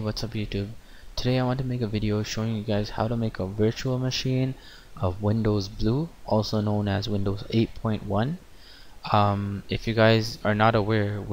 what's up YouTube? Today I want to make a video showing you guys how to make a virtual machine of Windows Blue, also known as Windows 8.1. If you guys are not aware,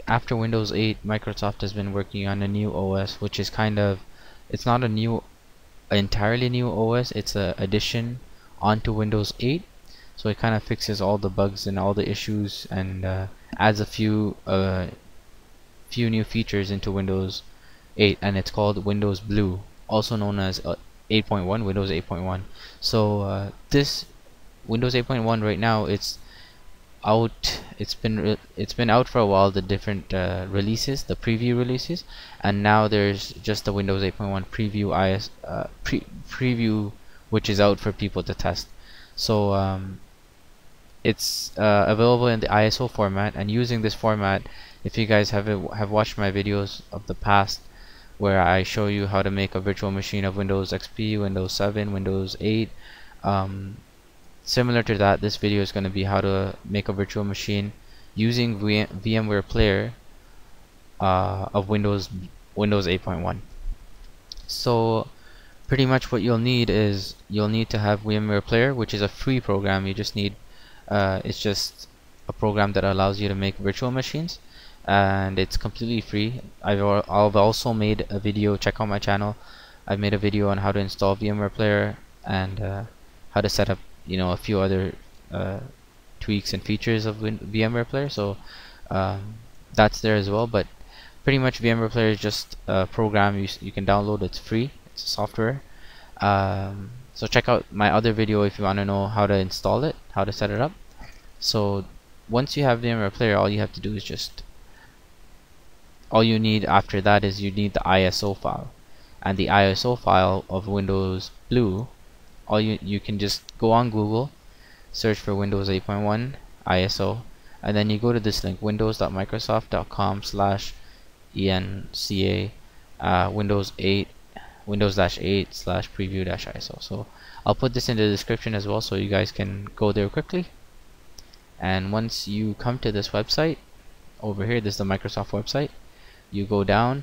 after Windows 8, Microsoft has been working on a new OS, which is it's not entirely new OS, it's a addition onto Windows 8. So it kind of fixes all the bugs and all the issues and adds a few new features into Windows 8, and it's called Windows Blue, also known as 8.1, Windows 8.1. So this Windows 8.1 right now, it's out. It's been out for a while, the different releases, the preview releases, and now there's just the Windows 8.1 preview, which is out for people to test. So it's available in the ISO format, and using this format, if you guys have watched my videos of the past where I show you how to make a virtual machine of Windows XP, Windows 7, Windows 8, similar to that, this video is going to be how to make a virtual machine using VMware Player of Windows 8.1. So pretty much what you'll need is to have VMware Player, which is a free program. You just need it's just a program that allows you to make virtual machines, and it's completely free. I've also made a video. Check out my channel. I've made a video on how to install VMware Player and how to set up a few other tweaks and features of VMware Player. So that's there as well. But pretty much VMware Player is just a program you can download. It's free. It's a software. So check out my other video if you want to know how to install it, how to set it up. So once you have VMware Player, all you have to do is all you need after that is you need the ISO file, and the ISO file of Windows Blue. You can just go on Google, search for Windows 8.1 ISO, and then you go to this link, windows.microsoft.com/enca Windows-8/preview-ISO. So I'll put this in the description as well, so you guys can go there quickly. And once you come to this website over here, this is the Microsoft website, you go down,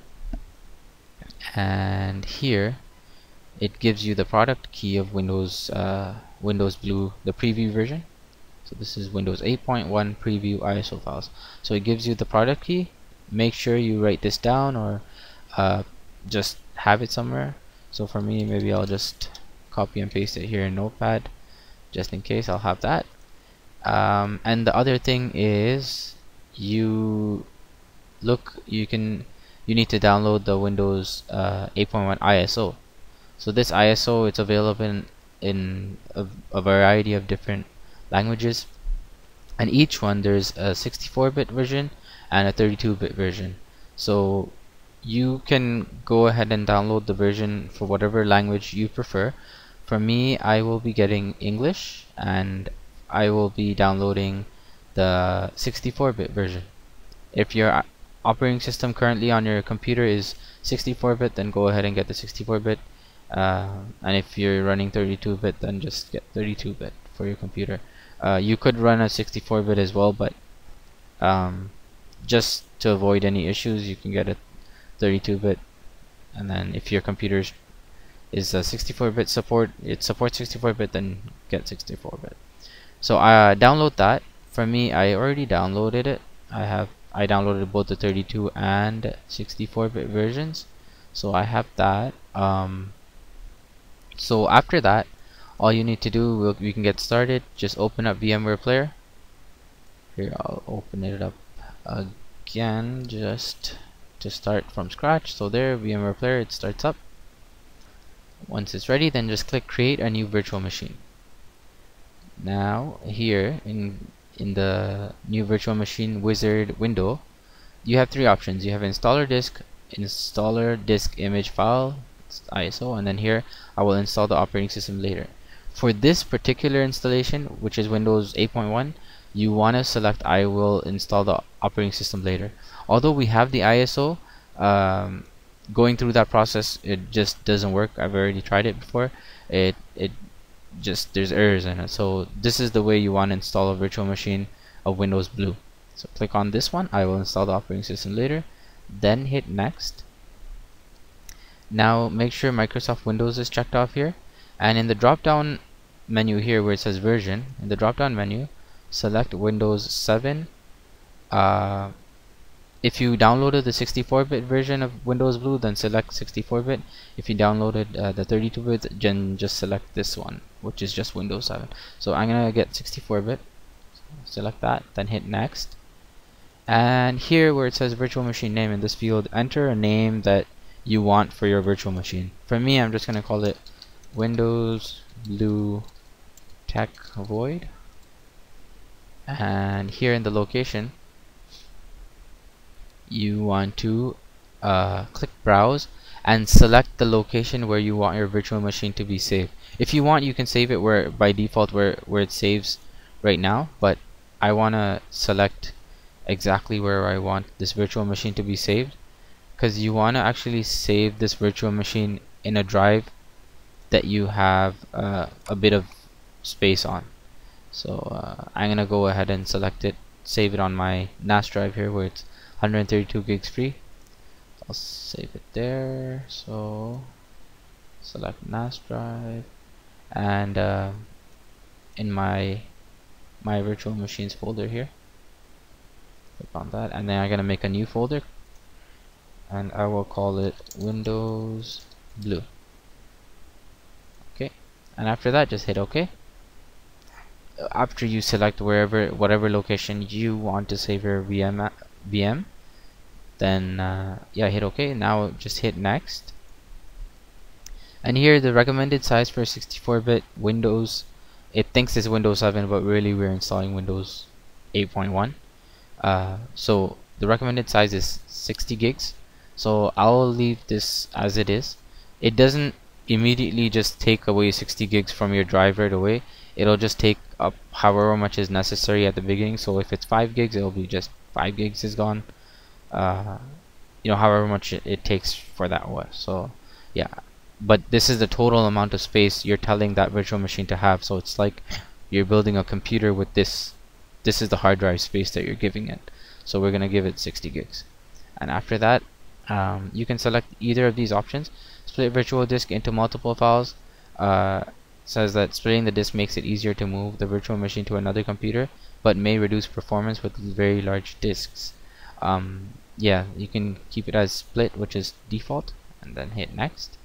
and here it gives you the product key of Windows Blue, the preview version. So this is Windows 8.1 preview ISO files. So it gives you the product key. Make sure you write this down, or just have it somewhere. So for me, maybe I'll just copy and paste it here in Notepad, just in case. I'll have that. And the other thing is you need to download the Windows 8.1 ISO. So this ISO, it's available in a variety of different languages, and each one there's a 64-bit version and a 32-bit version. So you can go ahead and download the version for whatever language you prefer. For me, I will be getting English, and I will be downloading the 64-bit version. If your operating system currently on your computer is 64-bit, then go ahead and get the 64-bit. And if you're running 32-bit, then just get 32-bit for your computer. You could run a 64-bit as well, but just to avoid any issues, you can get a 32-bit. And then if your computer is a 64-bit it supports 64-bit, then get 64-bit. So download that. For me, I already downloaded it. I downloaded both the 32 and 64-bit versions, so I have that. So after that, all you need to do, we can get started. Just open up VMware Player. Here, I'll open it up again just to start from scratch. So there, VMware Player, it starts up. Once it's ready, then just click Create a New Virtual Machine. Now here in the New Virtual Machine wizard window, you have three options. You have installer disk image file, ISO, and then here I will install the operating system later. For this particular installation, which is Windows 8.1, you want to select I will install the operating system later. Although we have the ISO, going through that process, it just doesn't work. I've already tried it before. There's errors in it. So this is the way you want to install a virtual machine of Windows Blue. So click on this one, I will install the operating system later. then hit next. Now make sure Microsoft Windows is checked off here, and in the drop down menu here where it says version, in the drop down menu select Windows 7. If you downloaded the 64-bit version of Windows Blue, then select 64-bit. If you downloaded the 32-bit, then just select this one, which is just Windows 7. So I'm gonna get 64-bit, select that, then hit next. And here where it says virtual machine name, in this field enter a name that you want for your virtual machine. For me, I'm just gonna call it Windows Blue Tech Void. And here in the location, you want to click browse and select the location where you want your virtual machine to be saved. If you want, you can save it where by default where it saves right now, but I want to select exactly where I want this virtual machine to be saved, because you want to actually save this virtual machine in a drive that you have a bit of space on. So I'm gonna go ahead and select it, save it on my NAS drive here where it's 132 gigs free. I'll save it there. So select NAS drive, and in my virtual machines folder here, click on that, and then I'm gonna make a new folder, and I will call it Windows Blue. Okay, and after that, just hit OK. After you select whatever location you want to save your VM, then yeah, hit OK. Now just hit next. And here the recommended size for 64-bit Windows, it thinks it's Windows 7, but really we're installing Windows 8.1. So the recommended size is 60 gigs. So I'll leave this as it is. It doesn't immediately just take away 60 gigs from your drive right away. It'll just take up however much is necessary at the beginning. So if it's 5 gigs, it'll be just 5 gigs is gone. You know, however much it takes for that was. So yeah, but this is the total amount of space you're telling that virtual machine to have. So it's like you're building a computer with this. This is the hard drive space that you're giving it. So we're gonna give it 60 gigs. And after that, you can select either of these options. Split virtual disk into multiple files. Says that splitting the disk makes it easier to move the virtual machine to another computer, but may reduce performance with very large disks. Yeah, you can keep it as split, which is default, and then hit next.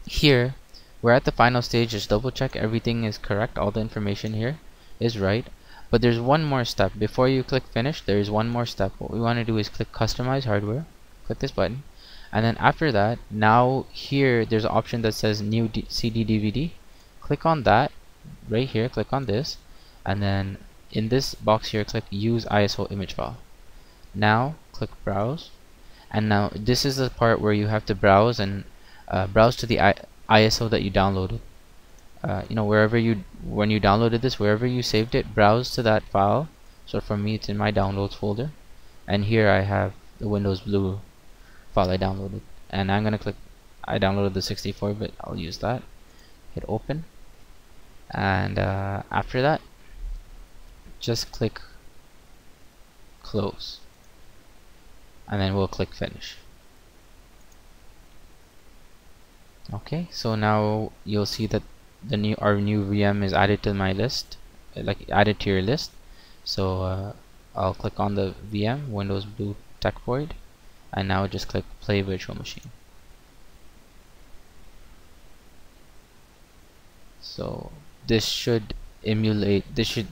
Here, we're at the final stage. Just double check everything is correct. All the information here is right. But there's one more step. Before you click finish, there is one more step. What we want to do is click customize hardware. Click this button. And then after that, now here there's an option that says new CD DVD. Click on that right here. Click on this, and then in this box here, click use ISO image file. Now click browse, and now this is the part where you have to browse and browse to the ISO that you downloaded. You know, when you downloaded this, wherever you saved it, browse to that file. So for me, it's in my downloads folder, and here I have the Windows Blue file I downloaded, and I'm gonna click I downloaded the 64-bit. I'll use that. Hit open, and after that, just click close, and then we'll click finish. Okay, so now you'll see that our new VM is added to my list, like added to your list. So I'll click on the VM, Windows Blue Tech Void, and now just click play virtual machine. So this should emulate, this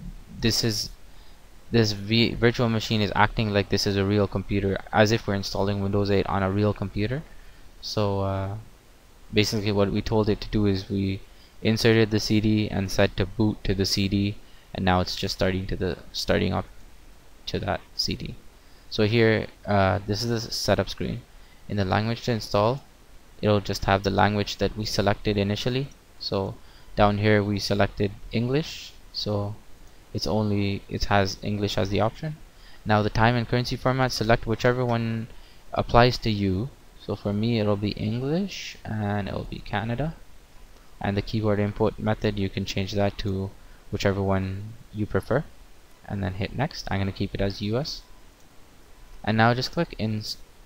virtual machine is acting like this is a real computer, as if we're installing Windows 8 on a real computer. So basically what we told it to do is we inserted the CD and said to boot to the CD, and now it's just starting up to that CD. So here, this is the setup screen. In the language to install, it'll just have the language that we selected initially. So down here we selected English, so it has English as the option. Now the time and currency format, select whichever one applies to you. So for me it'll be English, and it'll be Canada. And the keyboard input method, you can change that to whichever one you prefer, and then hit next. I'm going to keep it as US. And now just click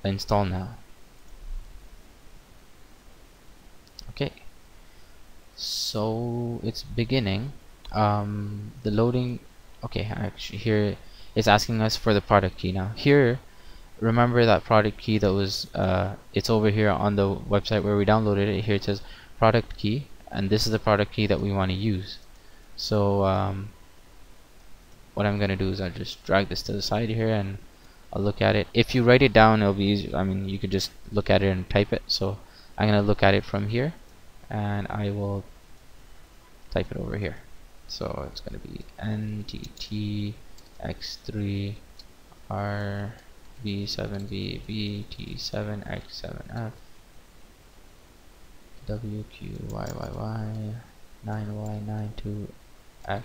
install now. Okay, so it's beginning. The loading. Okay, actually here it's asking us for the product key. Now here, remember that product key that was it's over here on the website where we downloaded it. Here it says product key, and this is the product key that we want to use. So what I'm gonna do is I'll just drag this to the side here and I'll look at it. If you write it down, it'll be easy. I mean, you could just look at it and type it. So I'm gonna look at it from here, and I will type it over here. So it's gonna be NTT X3 RB7B BT7X7F WQYYY 9Y92F.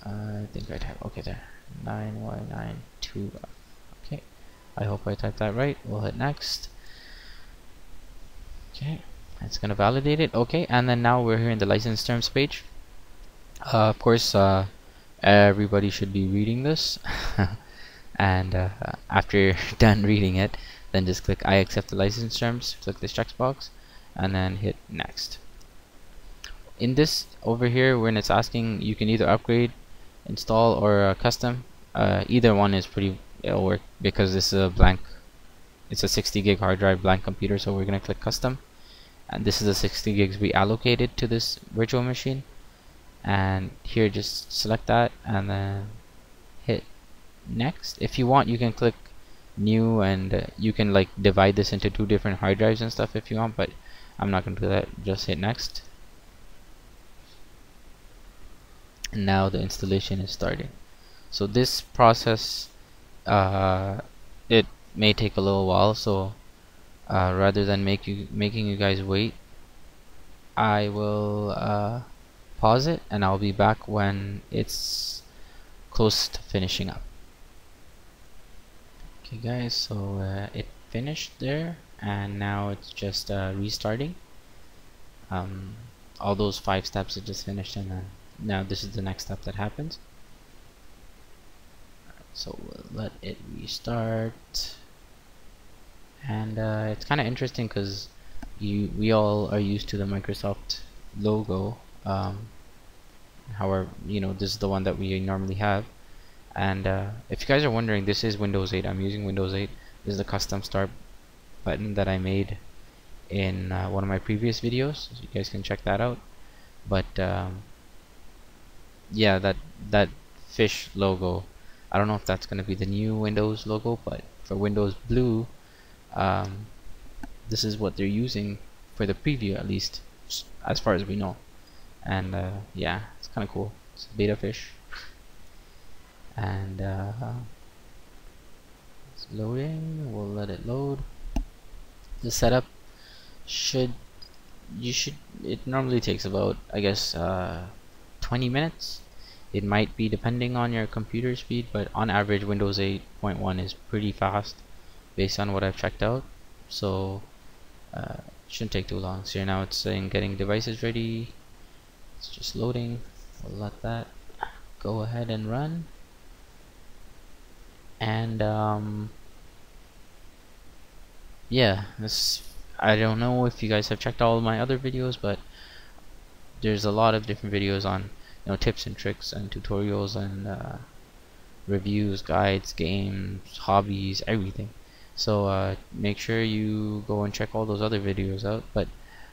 I think I typed okay there. 9Y92F. Okay. I hope I typed that right. We'll hit next. Okay. It's gonna validate it. Okay, and then now we're here in the license terms page. Of course, everybody should be reading this. And after you're done reading it, then just click I accept the license terms, click this checkbox, and then hit next. In this over here, when it's asking, you can either upgrade, install, or custom. Either one is it'll work, because this is a blank, it's a 60 gig hard drive blank computer. So we're gonna click custom, and this is the 60 gigs we allocated to this virtual machine. And here just select that and then hit next. If you want, you can click new, and you can like divide this into 2 different hard drives and stuff if you want, but I'm not gonna do that. Just hit next, and now the installation is starting. So this process it may take a little while, so rather than making you guys wait, I will pause it, and I'll be back when it's close to finishing up. Okay guys, so it finished there, and now it's just restarting. All those 5 steps are just finished, and then now this is the next step that happens. So we'll let it restart. And it's kind of interesting because we all are used to the Microsoft logo. However, this is the one that we normally have. And if you guys are wondering, this is Windows 8. I'm using Windows 8. This is the custom start button that I made in one of my previous videos, so you guys can check that out. But yeah, that fish logo, I don't know if that's going to be the new Windows logo, but for Windows Blue, this is what they're using for the preview, at least as far as we know. And yeah, it's kind of cool. It's a beta fish. And it's loading. We'll let it load. The setup it normally takes about, I guess, 20 minutes. It might be depending on your computer speed, but on average Windows 8.1 is pretty fast based on what I've checked out. So shouldn't take too long. So now it's saying getting devices ready. It's just loading. We'll let that go ahead and run. And yeah, I don't know if you guys have checked all of my other videos, but there's a lot of different videos on tips and tricks and tutorials and reviews, guides, games, hobbies, everything. So make sure you go and check all those other videos out. But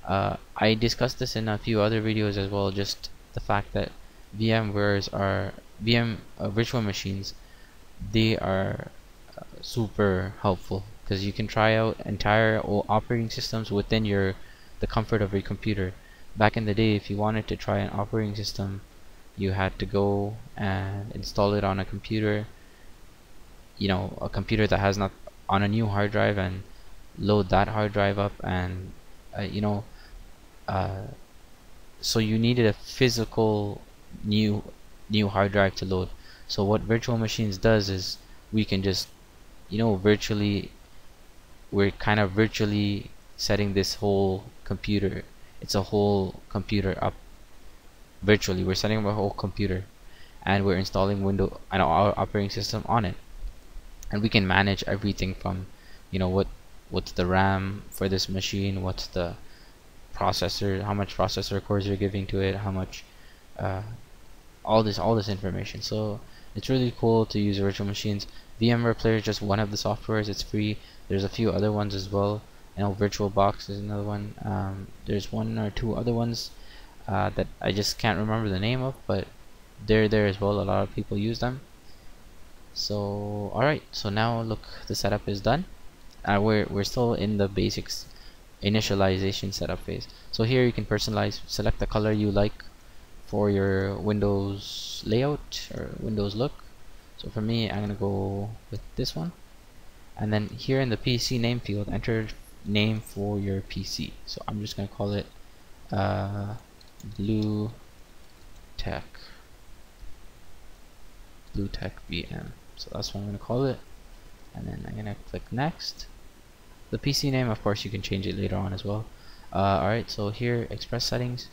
I discussed this in a few other videos as well, just the fact that VMwares are virtual machines. They are super helpful because you can try out entire operating systems within the comfort of your computer. Back in the day, if you wanted to try an operating system, you had to go and install it on a computer, a computer that has not on a new hard drive, and load that hard drive up, and so you needed a physical new hard drive to load. So what virtual machines does is we can just we're kind of virtually setting this whole computer. It's a whole computer up virtually. We're setting up a whole computer, and we're installing Windows and our operating system on it. and we can manage everything from, you know, what's the RAM for this machine, what's the processor, how much processor cores you're giving to it, how much uh, all this information. So it's really cool to use virtual machines. VMware Player is just one of the softwares. It's free. There's a few other ones as well. I know VirtualBox is another one. There's one or two other ones that I just can't remember the name of, but they're there as well. A lot of people use them. So alright, so now look, the setup is done. We're still in the basics initialization setup phase. So here you can personalize, select the color you like for your Windows layout or Windows look. So for me, I'm gonna go with this one, and then here in the PC name field, enter name for your PC. So I'm just gonna call it Blue Tech VM. So that's what I'm gonna call it, and then I'm gonna click next. The PC name, of course, you can change it later on as well. Alright, so here, Express settings.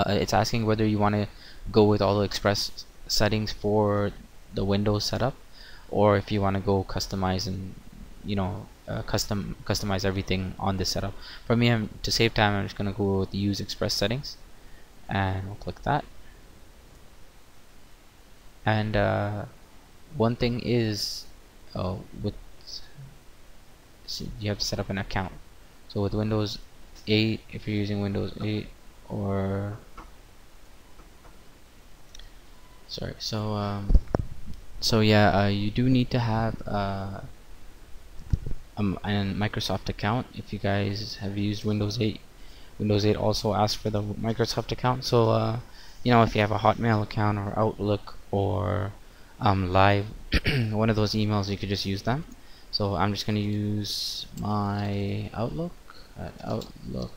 It's asking whether you want to go with all the Express settings for the Windows setup, or if you want to go customize and, you know, customize everything on this setup. For me, to save time, I'm just gonna go with use Express settings, and we'll click that. And one thing is, with so you have to set up an account. So with Windows 8, if you're using Windows 8, or sorry, so yeah, you do need to have a Microsoft account. If you guys have used Windows 8, Windows 8 also asks for the Microsoft account. So you know, if you have a Hotmail account or Outlook or Live, one of those emails, you could just use them. So I'm just going to use my Outlook at outlook.com.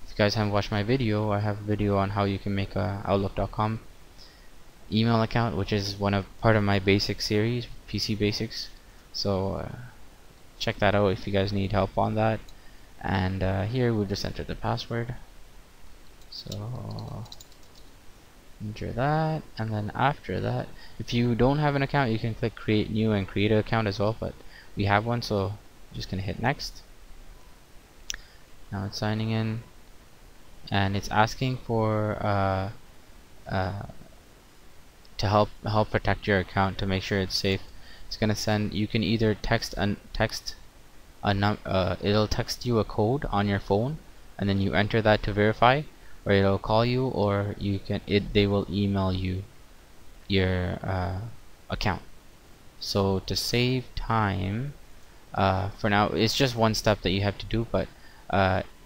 If you guys haven't watched my video, I have a video on how you can make a outlook.com email account, which is part of my basic series, PC Basics. So check that out if you guys need help on that. And here we'll just enter the password. So enter that, and then after that, if you don't have an account, you can click create new and create an account as well, but we have one, so I'm just gonna hit next. Now it's signing in, and it's asking for to help protect your account, to make sure it's safe. It's gonna send, you can either it'll text you a code on your phone, and then you enter that to verify, or it'll call you, or they will email you your account. So to save time, for now it's just one step that you have to do, but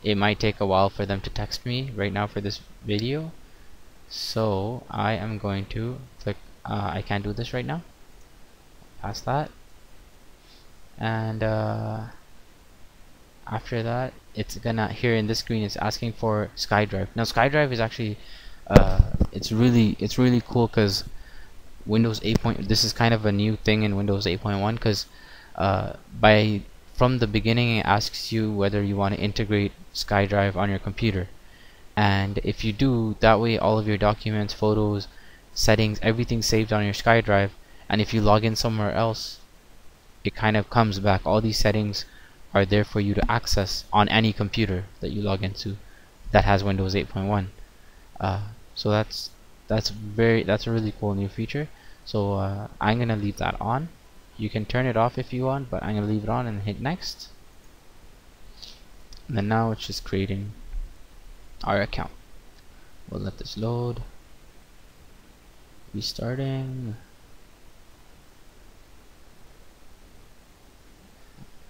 it might take a while for them to text me right now for this video. So I am going to click I can't do this right now, past that, and after that, it's gonna, here in this screen, it's asking for SkyDrive. Now SkyDrive is actually it's really cool, because Windows 8. This is kind of a new thing in Windows 8.1, because from the beginning it asks you whether you want to integrate SkyDrive on your computer, and if you do, that way all of your documents, photos, settings, everything saved on your SkyDrive, and if you log in somewhere else, it kind of comes back. All these settings are there for you to access on any computer that you log into that has Windows 8.1. So that's a really cool new feature. So I'm gonna leave that on. You can turn it off if you want, but I'm gonna leave it on and hit next. And then now it's just creating our account. We'll let this load. Restarting.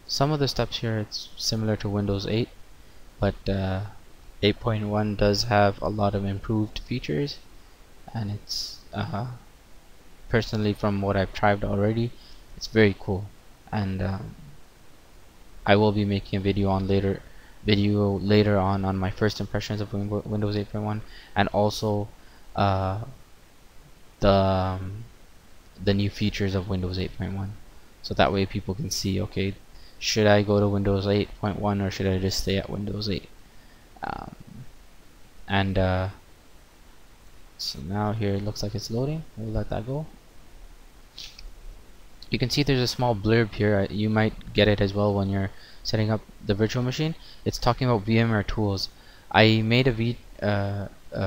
Some of the steps here, it's similar to Windows 8, but 8.1 does have a lot of improved features, and it's personally, from what I've tried already, it's very cool. And I will be making a video later on my first impressions of Windows 8.1, and also the new features of Windows 8.1, so that way people can see, okay, should I go to Windows 8.1 or should I just stay at Windows 8? So now here it looks like it's loading. We'll let that go. You can see there's a small blurb here. You might get it as well when you're setting up the virtual machine. It's talking about VMware tools. I made a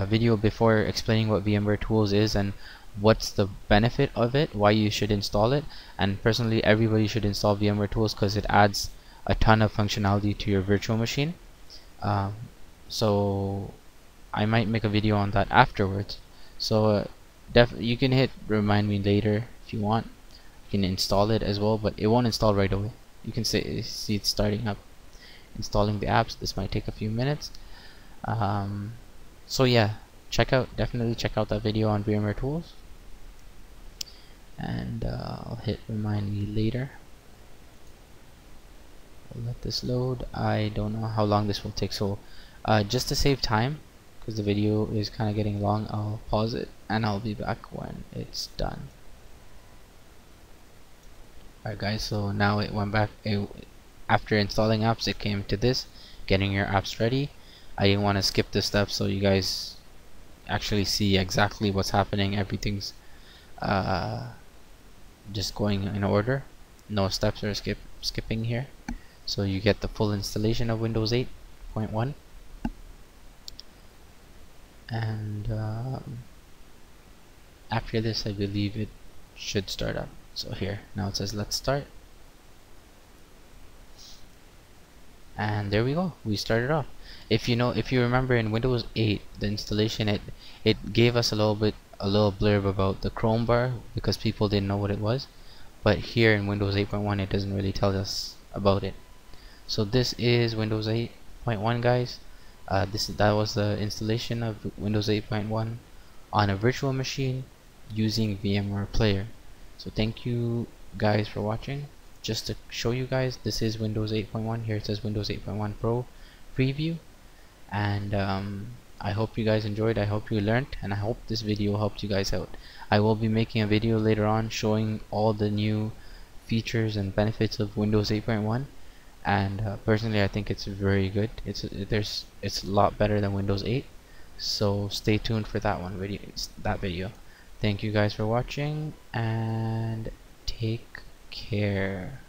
video before explaining what VMware tools is and what's the benefit of it, why you should install it. And personally, everybody should install VMware tools because it adds a ton of functionality to your virtual machine. Um, so I might make a video on that afterwards. So you can hit remind me later if you want. You can install it as well, but it won't install right away. You can see it starting up, installing the apps. This might take a few minutes. So yeah, definitely check out that video on VMware tools, and I'll hit remind me later. I'll let this load. I don't know how long this will take, so just to save time, because the video is kind of getting long, I'll pause it and I'll be back when it's done. Alright guys, so now it went back. After installing apps, it came to this, getting your apps ready. I didn't want to skip this step so you guys actually see exactly what's happening. Everything's just going in order. No steps are skipping here. So you get the full installation of Windows 8.1. And after this, I believe it should start up. So here, now it says let's start. And there we go, we started off. If you remember in Windows 8, the installation, it gave us a little blurb about the Chrome bar because people didn't know what it was. But here in Windows 8.1, it doesn't really tell us about it. So this is Windows 8.1, guys. That was the installation of Windows 8.1 on a virtual machine using VMware Player. So thank you guys for watching. Just to show you guys, this is Windows 8.1. Here it says Windows 8.1 Pro preview. And I hope you guys enjoyed. I hope you learned, and I hope this video helped you guys out. I will be making a video later on showing all the new features and benefits of Windows 8.1. And personally, I think it's very good. It's a lot better than Windows 8. So stay tuned for that video. Thank you guys for watching, and take care.